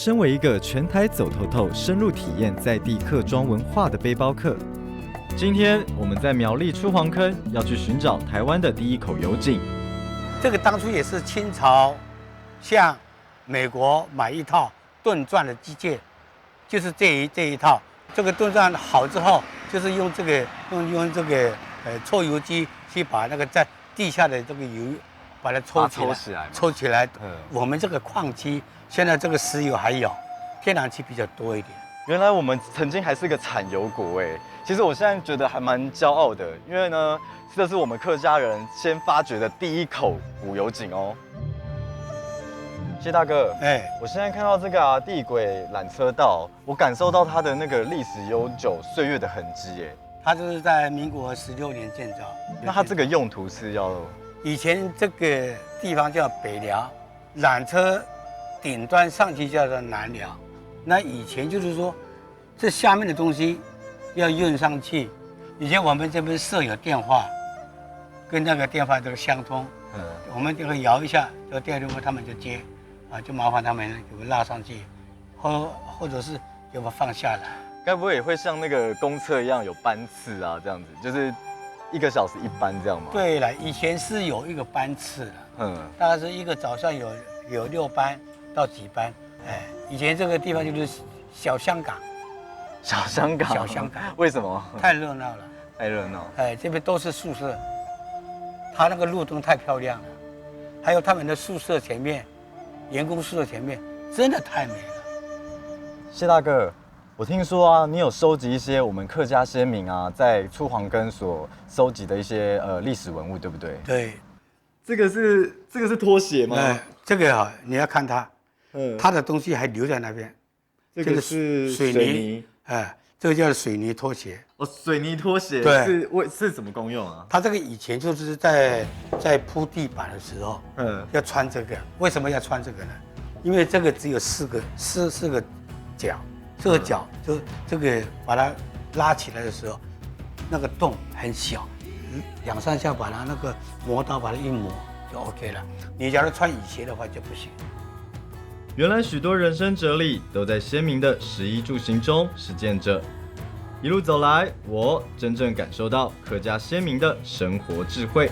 身为一个全台走透透、深入体验在地客庄文化的背包客，今天我们在苗栗出黄坑，要去寻找台湾的第一口油井。这个当初也是清朝向美国买一套盾钻的机械，就是这一套。这个盾钻好之后，就是用这个抽油机去把那个在地下的这个油把它抽起来。我们这个矿区现在这个石油还有，天然气比较多一点。原来我们曾经还是个产油国哎，其实我现在觉得还蛮骄傲的，因为呢，这是我们客家人先发掘的第一口古油井哦。谢大哥，我现在看到这个地轨缆车道，我感受到它的那个历史悠久、岁月的痕迹耶。它就是在民国16年建造。那它这个用途是要？以前这个地方叫北寮，缆车顶端上去叫做南寮。那以前就是说，这下面的东西要运上去。以前我们这边设有电话，跟那个电话这个相通。我们这个摇一下，这个电话他们就接，就麻烦他们给我拉上去，或者是给我放下来。该不会也会像那个公车一样有班次啊？这样子就是1个小时1班这样吗？对了，以前是有一个班次的，大概是一个早上有6班到几班。以前这个地方就是小香港。小香港？小香港。为什么？太热闹了。太热闹。这边都是宿舍，它那个路灯太漂亮了，还有他们的宿舍前面，员工宿舍前面真的太美了。谢大哥，我听说啊，你有收集一些我们客家先民啊在出黄坑所收集的一些历史文物，对不对？对。这个是拖鞋吗？这个你要看它。它的东西还留在那边，这个是水泥，这个叫水泥拖鞋。水泥拖鞋，对，是怎么功用啊？它这个以前就是在铺地板的时候，要穿这个。为什么要穿这个呢？因为这个只有四个角，这个角就这个把它拉起来的时候，那个洞很小，2、3下把它那个磨刀把它一磨就 OK 了。你假如穿雨鞋的话就不行。原来许多人生哲理都在先民的食衣住行中实践着。一路走来，我真正感受到客家先民的生活智慧。